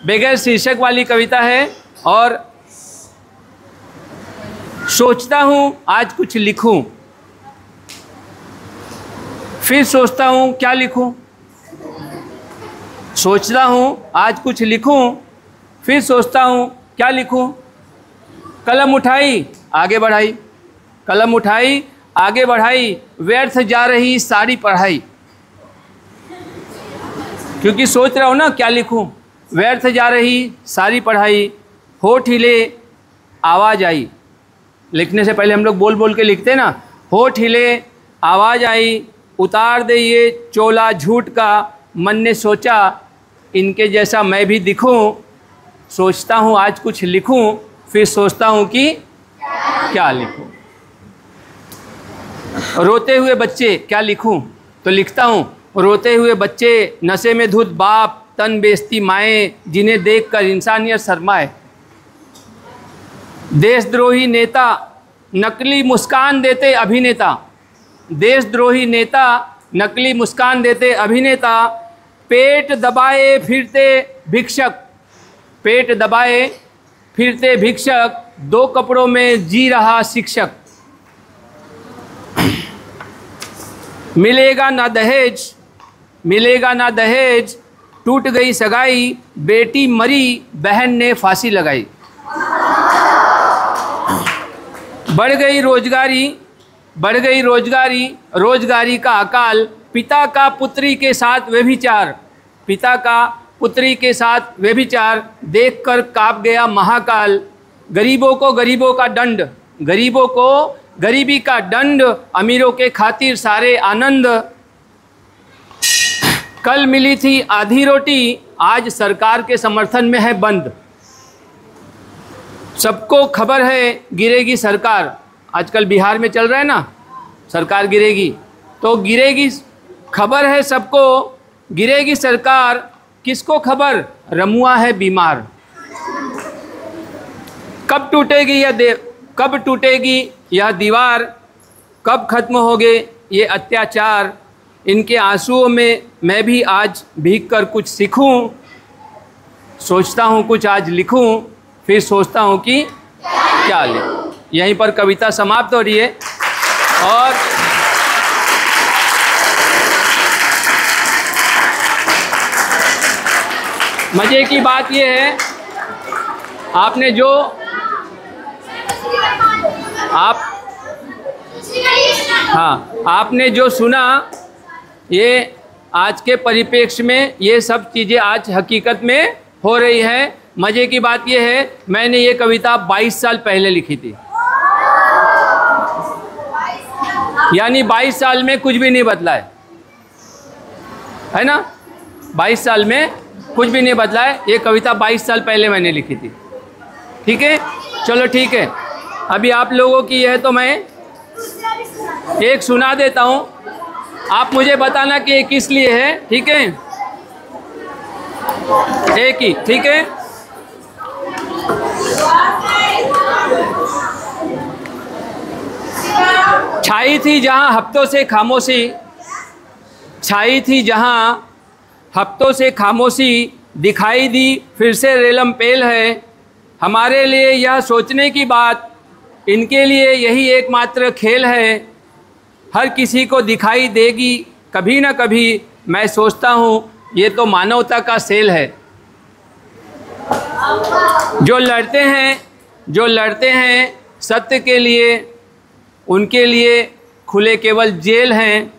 बगैर शीर्षक वाली कविता है। और सोचता हूँ आज कुछ लिखूं, फिर सोचता हूँ क्या लिखूं। सोचता हूँ आज कुछ लिखूं, फिर सोचता हूँ क्या लिखूं। कलम उठाई आगे बढ़ाई, कलम उठाई आगे बढ़ाई, व्यर्थ जा रही सारी पढ़ाई। क्योंकि सोच रहा हूँ ना क्या लिखूं, व्यर्थ जा रही सारी पढ़ाई। होठ हिले आवाज़ आई, लिखने से पहले हम लोग बोल बोल के लिखते ना। होठ हिले आवाज़ आई, उतार दे ये चोला झूठ का, मन ने सोचा इनके जैसा मैं भी दिखूं। सोचता हूँ आज कुछ लिखूं, फिर सोचता हूँ कि क्या लिखूं। रोते हुए बच्चे क्या लिखूं, तो लिखता हूँ रोते हुए बच्चे, नशे में धुत बाप, तन बेचती माएँ, जिन्हें देखकर इंसानियत शर्माए। देशद्रोही नेता नकली मुस्कान देते अभिनेता, देशद्रोही नेता नकली मुस्कान देते अभिनेता। पेट दबाए फिरते भिक्षक, पेट दबाए फिरते भिक्षक, दो कपड़ों में जी रहा शिक्षक। मिलेगा ना दहेज, मिलेगा ना दहेज, टूट गई सगाई, बेटी मरी बहन ने फांसी लगाई। बढ़ गई रोजगारी, बढ़ गई रोजगारी, रोजगारी का अकाल। पिता का पुत्री के साथ व्यभिचार, पिता का पुत्री के साथ व्यभिचार, देखकर काँप गया महाकाल। गरीबों को गरीबों का दंड, गरीबों को गरीबी का दंड, अमीरों के खातिर सारे आनंद। कल मिली थी आधी रोटी, आज सरकार के समर्थन में है बंद। सबको खबर है गिरेगी सरकार, आजकल बिहार में चल रहा है ना, सरकार गिरेगी तो गिरेगी, खबर है सबको गिरेगी सरकार। किसको खबर, रमुआ है बीमार। कब टूटेगी कब टूटेगी यह दीवार, कब खत्म होगे ये अत्याचार। इनके आंसुओं में मैं भी आज भीग कर कुछ सीखूं। सोचता हूँ कुछ आज लिखूं, फिर सोचता हूँ कि क्या लिखूं। यहीं पर कविता समाप्त हो रही है। और मज़े की बात यह है, आपने जो आपने जो सुना, ये आज के परिप्रेक्ष्य में ये सब चीज़ें आज हकीकत में हो रही है। मज़े की बात यह है, मैंने ये कविता 22 साल पहले लिखी थी, यानी 22 साल में कुछ भी नहीं बदला है ना। 22 साल में कुछ भी नहीं बदला है। ये कविता 22 साल पहले मैंने लिखी थी। ठीक है, चलो ठीक है। अभी आप लोगों की है तो मैं एक सुना देता हूँ, आप मुझे बताना कि ये किस लिए है। ठीक है, एक ही, ठीक है। छाई थी जहाँ हफ्तों से खामोशी, छाई थी जहाँ हफ्तों से खामोशी, दिखाई दी फिर से रेलम पेल है। हमारे लिए यह सोचने की बात, इनके लिए यही एकमात्र खेल है। हर किसी को दिखाई देगी कभी ना कभी, मैं सोचता हूँ ये तो मानवता का सेल है। जो लड़ते हैं सत्य के लिए, उनके लिए खुले केवल जेल हैं।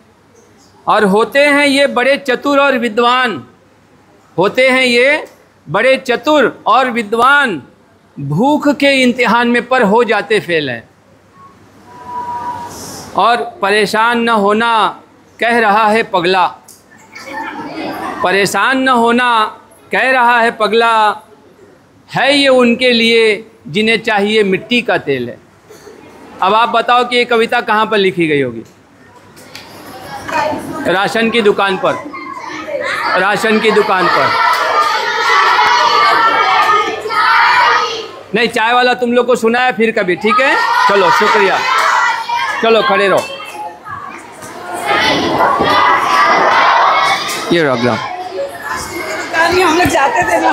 और होते हैं ये बड़े चतुर और विद्वान, होते हैं ये बड़े चतुर और विद्वान, भूख के इम्तिहान में पर हो जाते फेल हैं। और परेशान न होना कह रहा है पगला, परेशान न होना कह रहा है पगला, है ये उनके लिए जिन्हें चाहिए मिट्टी का तेल है। अब आप बताओ कि ये कविता कहाँ पर लिखी गई होगी? राशन की दुकान पर, राशन की दुकान पर। नहीं, चाय वाला तुम लोग को सुना है फिर कभी, ठीक है। चलो शुक्रिया, चलो खड़े रहो। ये रख लो, हम लोग जाते थे ना।